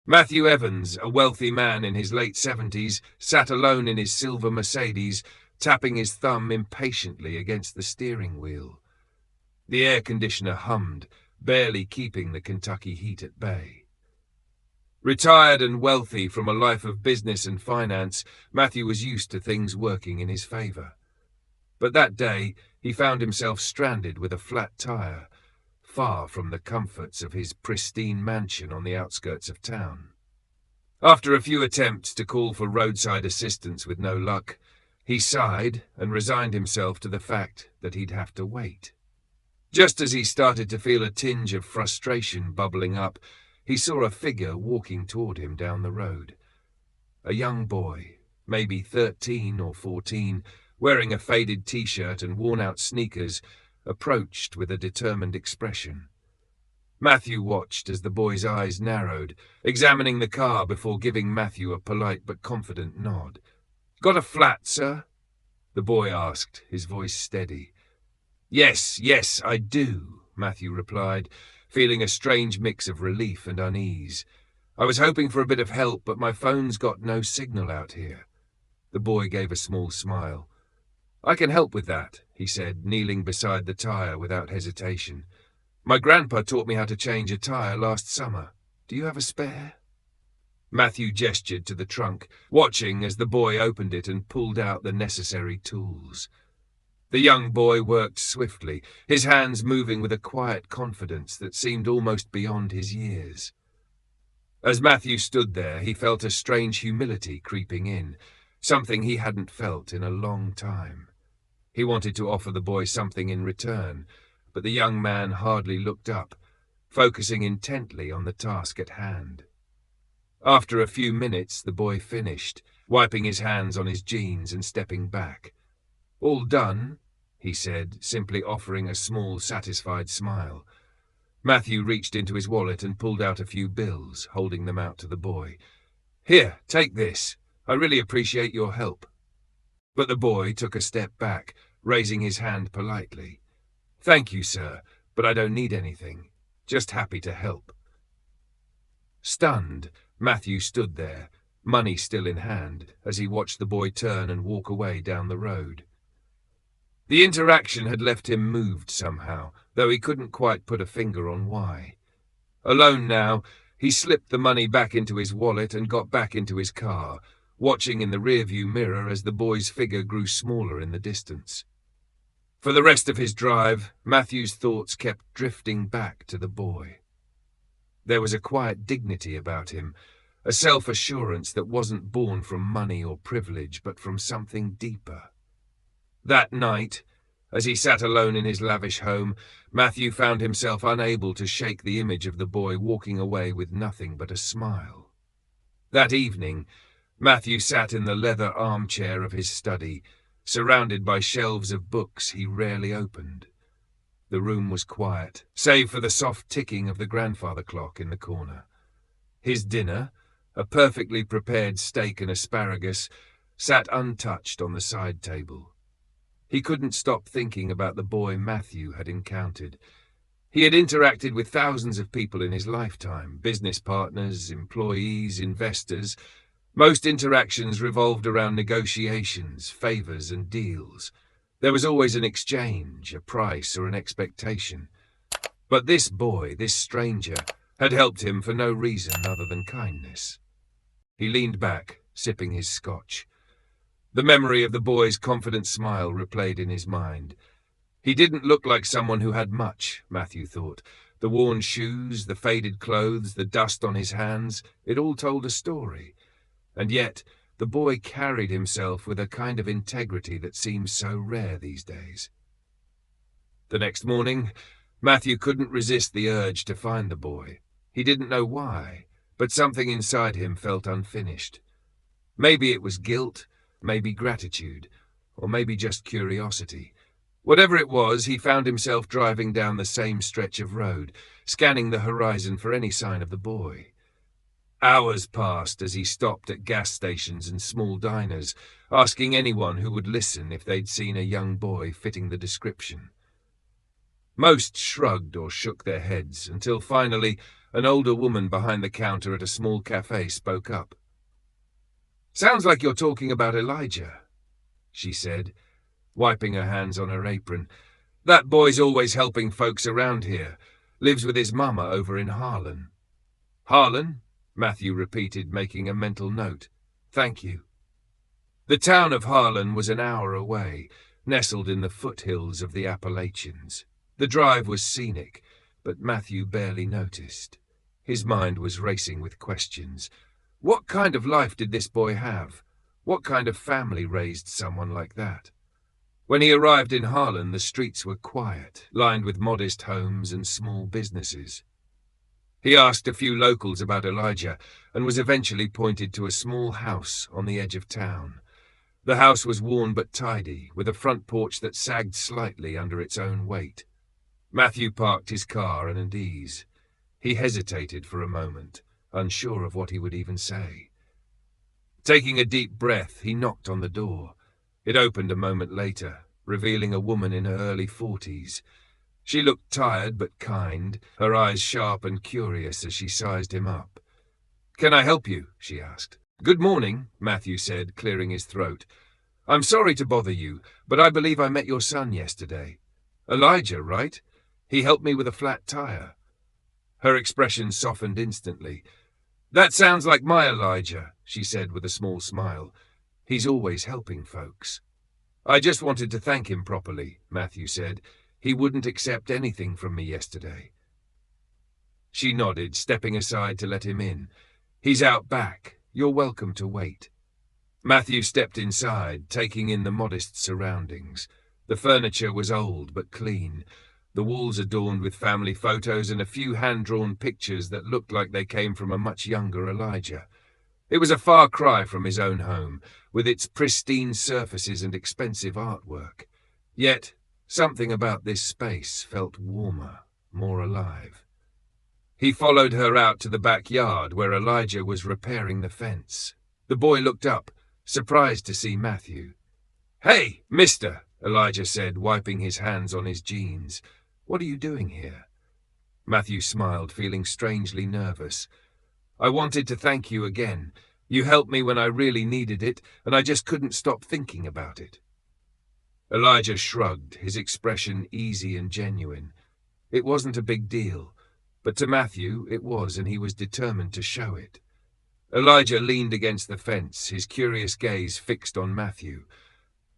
Matthew Evans, a wealthy man in his late 70s, sat alone in his silver Mercedes, tapping his thumb impatiently against the steering wheel. The air conditioner hummed, barely keeping the Kentucky heat at bay. Retired and wealthy from a life of business and finance, Matthew was used to things working in his favor. But that day, he found himself stranded with a flat tire, far from the comforts of his pristine mansion on the outskirts of town. After a few attempts to call for roadside assistance with no luck, he sighed and resigned himself to the fact that he'd have to wait. Just as he started to feel a tinge of frustration bubbling up, he saw a figure walking toward him down the road. A young boy, maybe 13 or 14, wearing a faded t-shirt and worn-out sneakers, approached with a determined expression. Matthew watched as the boy's eyes narrowed, examining the car before giving Matthew a polite but confident nod. "Got a flat, sir?" the boy asked, his voice steady. Yes, I do," Matthew replied, feeling a strange mix of relief and unease. "I was hoping for a bit of help, but my phone's got no signal out here." The boy gave a small smile. "I can help with that," he said, kneeling beside the tire without hesitation. "My grandpa taught me how to change a tire last summer. Do you have a spare?" Matthew gestured to the trunk, watching as the boy opened it and pulled out the necessary tools. The young boy worked swiftly, his hands moving with a quiet confidence that seemed almost beyond his years. As Matthew stood there, he felt a strange humility creeping in, something he hadn't felt in a long time. He wanted to offer the boy something in return, but the young man hardly looked up, focusing intently on the task at hand. After a few minutes, the boy finished, wiping his hands on his jeans and stepping back. "All done?" he said, simply offering a small, satisfied smile. Matthew reached into his wallet and pulled out a few bills, holding them out to the boy. "Here, take this. I really appreciate your help." But the boy took a step back, raising his hand politely. "Thank you, sir, but I don't need anything. Just happy to help." Stunned, Matthew stood there, money still in hand, as he watched the boy turn and walk away down the road. The interaction had left him moved somehow, though he couldn't quite put a finger on why. Alone now, he slipped the money back into his wallet and got back into his car, watching in the rearview mirror as the boy's figure grew smaller in the distance. For the rest of his drive, Matthew's thoughts kept drifting back to the boy. There was a quiet dignity about him, a self-assurance that wasn't born from money or privilege, but from something deeper. That night, as he sat alone in his lavish home, Matthew found himself unable to shake the image of the boy walking away with nothing but a smile. That evening, Matthew sat in the leather armchair of his study, surrounded by shelves of books he rarely opened. The room was quiet, save for the soft ticking of the grandfather clock in the corner. His dinner, a perfectly prepared steak and asparagus, sat untouched on the side table. He couldn't stop thinking about the boy Matthew had encountered. He had interacted with thousands of people in his lifetime, business partners, employees, investors. Most interactions revolved around negotiations, favors, and deals. There was always an exchange, a price, or an expectation. But this boy, this stranger, had helped him for no reason other than kindness. He leaned back, sipping his scotch. The memory of the boy's confident smile replayed in his mind. He didn't look like someone who had much, Matthew thought. The worn shoes, the faded clothes, the dust on his hands, it all told a story. And yet, the boy carried himself with a kind of integrity that seems so rare these days. The next morning, Matthew couldn't resist the urge to find the boy. He didn't know why, but something inside him felt unfinished. Maybe it was guilt, maybe gratitude, or maybe just curiosity. Whatever it was, he found himself driving down the same stretch of road, scanning the horizon for any sign of the boy. Hours passed as he stopped at gas stations and small diners, asking anyone who would listen if they'd seen a young boy fitting the description. Most shrugged or shook their heads, until finally, an older woman behind the counter at a small cafe spoke up. "Sounds like you're talking about Elijah," she said, wiping her hands on her apron. "That boy's always helping folks around here. Lives with his mama over in Harlan." "Harlan?" Matthew repeated, making a mental note. "Thank you." The town of Harlan was an hour away, nestled in the foothills of the Appalachians. The drive was scenic, but Matthew barely noticed. His mind was racing with questions. What kind of life did this boy have? What kind of family raised someone like that? When he arrived in Harlan, the streets were quiet, lined with modest homes and small businesses. He asked a few locals about Elijah and was eventually pointed to a small house on the edge of town. The house was worn but tidy, with a front porch that sagged slightly under its own weight. Matthew parked his car at an ease. He hesitated for a moment, unsure of what he would even say. Taking a deep breath, he knocked on the door. It opened a moment later, revealing a woman in her early 40s. She looked tired but kind, her eyes sharp and curious as she sized him up. "Can I help you?" she asked. "Good morning," Matthew said, clearing his throat. "I'm sorry to bother you, but I believe I met your son yesterday. Elijah, right? He helped me with a flat tire." Her expression softened instantly. "That sounds like my Elijah," she said with a small smile. "He's always helping folks." "I just wanted to thank him properly," Matthew said. "He wouldn't accept anything from me yesterday." She nodded, stepping aside to let him in. "He's out back. You're welcome to wait." Matthew stepped inside, taking in the modest surroundings. The furniture was old but clean, the walls adorned with family photos and a few hand-drawn pictures that looked like they came from a much younger Elijah. It was a far cry from his own home, with its pristine surfaces and expensive artwork. Yet, something about this space felt warmer, more alive. He followed her out to the backyard where Elijah was repairing the fence. The boy looked up, surprised to see Matthew. "Hey, mister," Elijah said, wiping his hands on his jeans. "What are you doing here?" Matthew smiled, feeling strangely nervous. "I wanted to thank you again. You helped me when I really needed it, and I just couldn't stop thinking about it." Elijah shrugged, his expression easy and genuine. It wasn't a big deal, but to Matthew it was, and he was determined to show it. Elijah leaned against the fence, his curious gaze fixed on Matthew.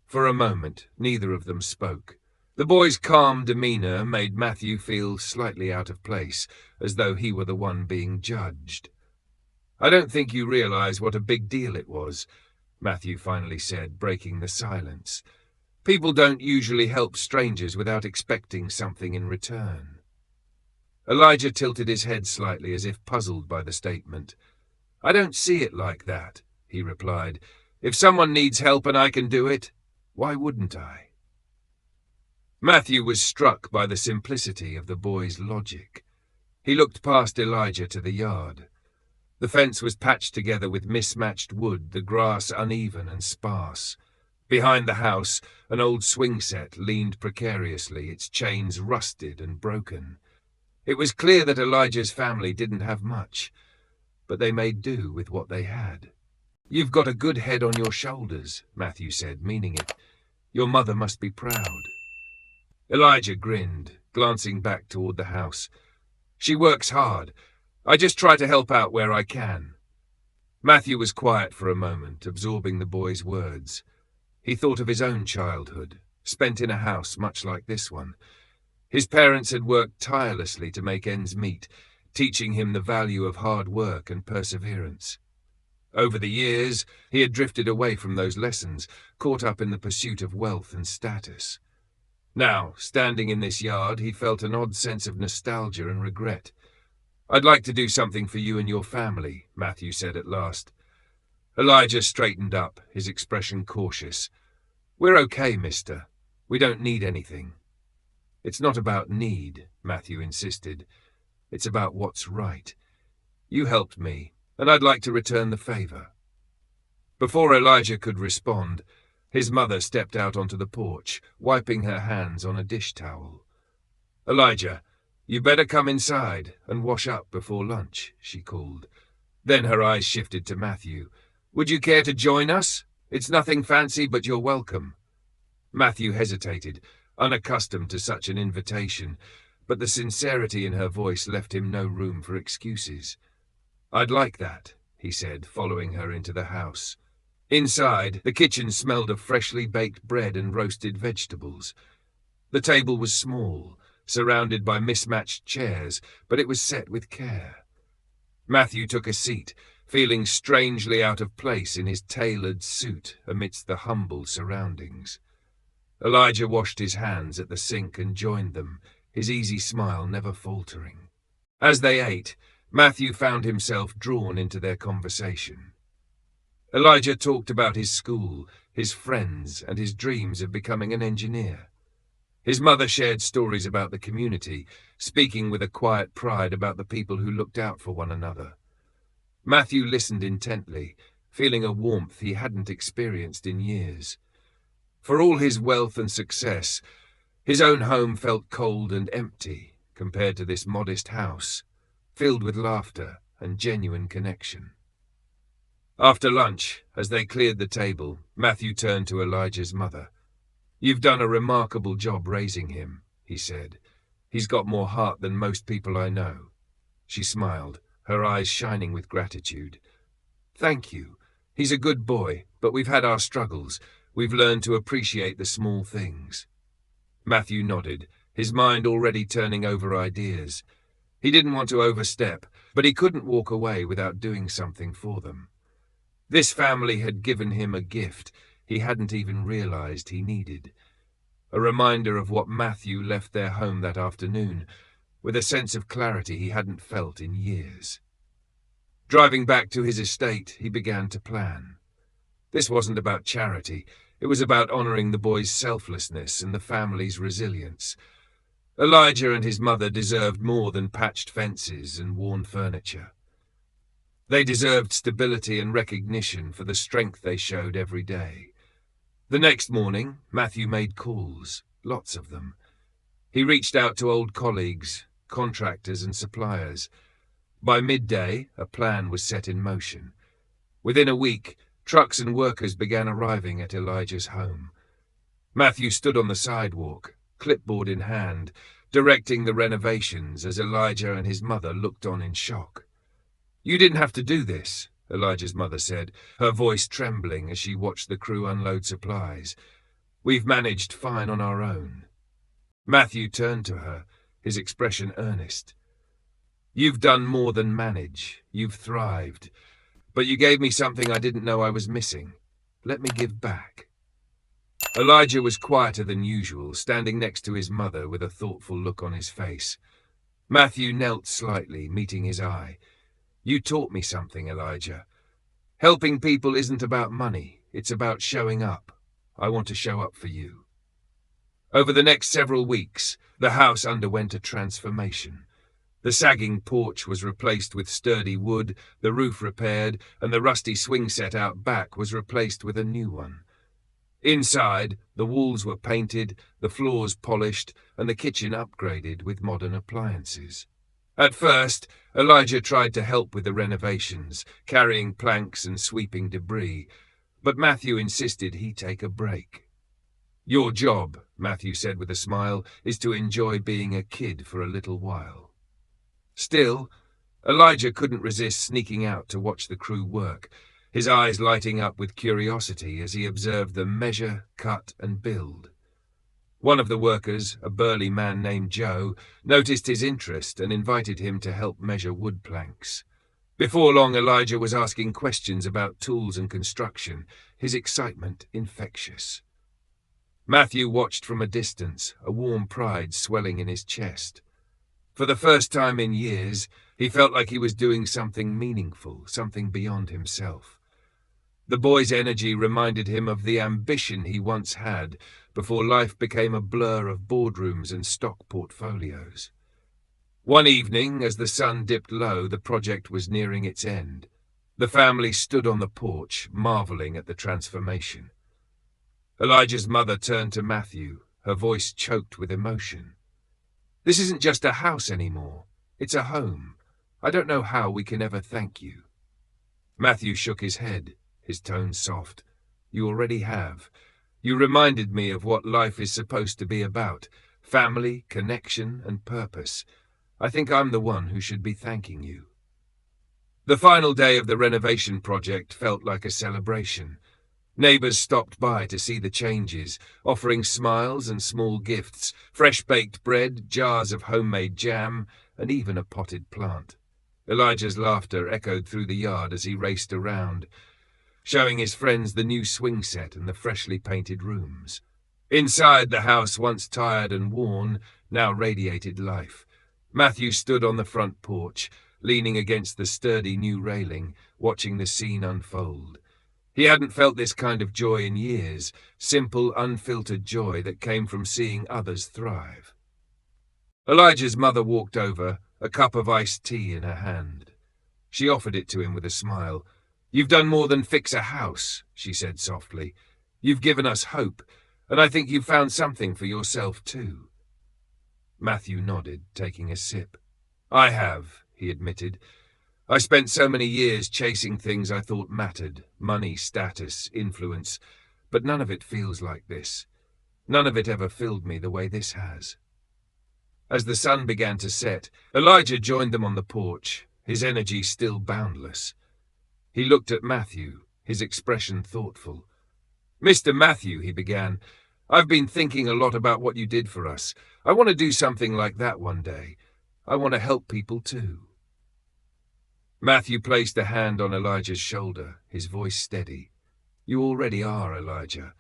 For a moment, neither of them spoke. The boy's calm demeanor made Matthew feel slightly out of place, as though he were the one being judged. "I don't think you realize what a big deal it was," Matthew finally said, breaking the silence. "People don't usually help strangers without expecting something in return." Elijah tilted his head slightly as if puzzled by the statement. "I don't see it like that," he replied. "If someone needs help and I can do it, why wouldn't I?" Matthew was struck by the simplicity of the boy's logic. He looked past Elijah to the yard. The fence was patched together with mismatched wood, the grass uneven and sparse. Behind the house, an old swing set leaned precariously, its chains rusted and broken. It was clear that Elijah's family didn't have much, but they made do with what they had. "You've got a good head on your shoulders," Matthew said, meaning it. "Your mother must be proud." Elijah grinned, glancing back toward the house. "She works hard. I just try to help out where I can." Matthew was quiet for a moment, absorbing the boy's words. He thought of his own childhood, spent in a house much like this one. His parents had worked tirelessly to make ends meet, teaching him the value of hard work and perseverance. Over the years, he had drifted away from those lessons, caught up in the pursuit of wealth and status. Now, standing in this yard, he felt an odd sense of nostalgia and regret. "I'd like to do something for you and your family," Matthew said at last. Elijah straightened up, his expression cautious. "We're okay, mister. We don't need anything." "It's not about need," Matthew insisted. "It's about what's right. You helped me, and I'd like to return the favor." Before Elijah could respond, his mother stepped out onto the porch, wiping her hands on a dish towel. "Elijah, "You better come inside and wash up before lunch," she called. Then her eyes shifted to Matthew. "Would you care to join us? It's nothing fancy, but you're welcome." Matthew hesitated, unaccustomed to such an invitation, but the sincerity in her voice left him no room for excuses. "I'd like that," he said, following her into the house. Inside, the kitchen smelled of freshly baked bread and roasted vegetables. The table was small, surrounded by mismatched chairs, but it was set with care. Matthew took a seat, feeling strangely out of place in his tailored suit amidst the humble surroundings. Elijah washed his hands at the sink and joined them, his easy smile never faltering. As they ate, Matthew found himself drawn into their conversation. Elijah talked about his school, his friends, and his dreams of becoming an engineer. His mother shared stories about the community, speaking with a quiet pride about the people who looked out for one another. Matthew listened intently, feeling a warmth he hadn't experienced in years. For all his wealth and success, his own home felt cold and empty compared to this modest house, filled with laughter and genuine connection. After lunch, as they cleared the table, Matthew turned to Elijah's mother. "You've done a remarkable job raising him," he said. "He's got more heart than most people I know." She smiled, her eyes shining with gratitude. "Thank you. He's a good boy, but we've had our struggles. We've learned to appreciate the small things." Matthew nodded, his mind already turning over ideas. He didn't want to overstep, but he couldn't walk away without doing something for them. This family had given him a gift he hadn't even realized he needed. A reminder of what Matthew left their home that afternoon, with a sense of clarity he hadn't felt in years. Driving back to his estate, he began to plan. This wasn't about charity. It was about honoring the boy's selflessness and the family's resilience. Elijah and his mother deserved more than patched fences and worn furniture. They deserved stability and recognition for the strength they showed every day. The next morning, Matthew made calls, lots of them. He reached out to old colleagues, contractors and suppliers. By midday, a plan was set in motion. Within a week, trucks and workers began arriving at Elijah's home. Matthew stood on the sidewalk, clipboard in hand, directing the renovations as Elijah and his mother looked on in shock. "You didn't have to do this," Elijah's mother said, her voice trembling as she watched the crew unload supplies. "We've managed fine on our own." Matthew turned to her, his expression earnest. "You've done more than manage. You've thrived. But you gave me something I didn't know I was missing. Let me give back." Elijah was quieter than usual, standing next to his mother with a thoughtful look on his face. Matthew knelt slightly, meeting his eye. "You taught me something, Elijah. Helping people isn't about money, it's about showing up. I want to show up for you." Over the next several weeks, the house underwent a transformation. The sagging porch was replaced with sturdy wood, the roof repaired, and the rusty swing set out back was replaced with a new one. Inside, the walls were painted, the floors polished, and the kitchen upgraded with modern appliances. At first, Elijah tried to help with the renovations, carrying planks and sweeping debris, but Matthew insisted he take a break. "Your job," Matthew said with a smile, "is to enjoy being a kid for a little while." Still, Elijah couldn't resist sneaking out to watch the crew work, his eyes lighting up with curiosity as he observed them measure, cut, and build. One of the workers, a burly man named Joe, noticed his interest and invited him to help measure wood planks. Before long, Elijah was asking questions about tools and construction, his excitement infectious. Matthew watched from a distance, a warm pride swelling in his chest. For the first time in years, he felt like he was doing something meaningful, something beyond himself. The boy's energy reminded him of the ambition he once had before life became a blur of boardrooms and stock portfolios. One evening, as the sun dipped low, the project was nearing its end. The family stood on the porch, marveling at the transformation. Elijah's mother turned to Matthew, her voice choked with emotion. This isn't just a house anymore. It's a home. I don't know how we can ever thank you." Matthew shook his head, his tone soft. "You already have. You reminded me of what life is supposed to be about: family, connection, and purpose. I think I'm the one who should be thanking you." The final day of the renovation project felt like a celebration. Neighbours stopped by to see the changes, offering smiles and small gifts: fresh-baked bread, jars of homemade jam, and even a potted plant. Elijah's laughter echoed through the yard as he raced around, showing his friends the new swing set and the freshly painted rooms. Inside, the house, once tired and worn, now radiated life. Matthew stood on the front porch, leaning against the sturdy new railing, watching the scene unfold. He hadn't felt this kind of joy in years, simple, unfiltered joy that came from seeing others thrive. Elijah's mother walked over, a cup of iced tea in her hand. She offered it to him with a smile. "You've done more than fix a house," she said softly. "You've given us hope, and I think you've found something for yourself too." Matthew nodded, taking a sip. "I have," he admitted. "I spent so many years chasing things I thought mattered: money, status, influence, but none of it feels like this. None of it ever filled me the way this has." As the sun began to set, Elijah joined them on the porch, his energy still boundless. He looked at Matthew, his expression thoughtful. "Mr. Matthew," he began, "I've been thinking a lot about what you did for us. I want to do something like that one day. I want to help people too." Matthew placed a hand on Elijah's shoulder, his voice steady. "You already are, Elijah.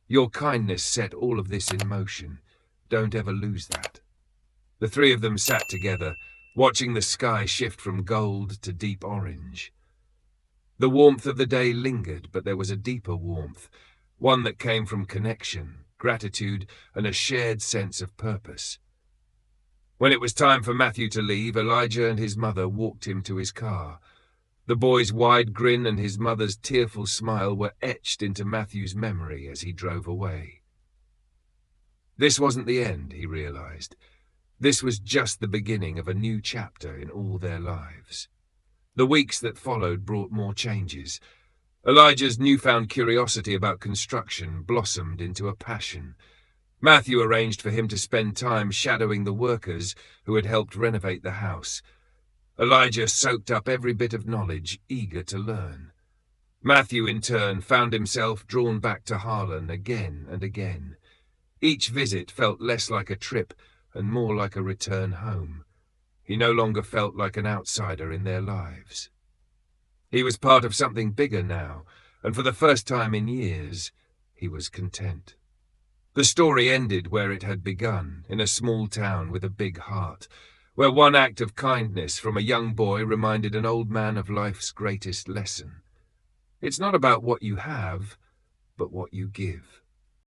Your kindness set all of this in motion. Don't ever lose that." The three of them sat together, watching the sky shift from gold to deep orange. The warmth of the day lingered, but there was a deeper warmth, one that came from connection, gratitude, and a shared sense of purpose. When it was time for Matthew to leave, Elijah and his mother walked him to his car. The boy's wide grin and his mother's tearful smile were etched into Matthew's memory as he drove away. This wasn't the end, he realized. This was just the beginning of a new chapter in all their lives. The weeks that followed brought more changes. Elijah's newfound curiosity about construction blossomed into a passion. Matthew arranged for him to spend time shadowing the workers who had helped renovate the house. Elijah soaked up every bit of knowledge, eager to learn. Matthew, in turn, found himself drawn back to Harlan again and again. Each visit felt less like a trip and more like a return home. He no longer felt like an outsider in their lives. He was part of something bigger now, and for the first time in years, he was content. The story ended where it had begun, in a small town with a big heart, where one act of kindness from a young boy reminded an old man of life's greatest lesson. It's not about what you have, but what you give.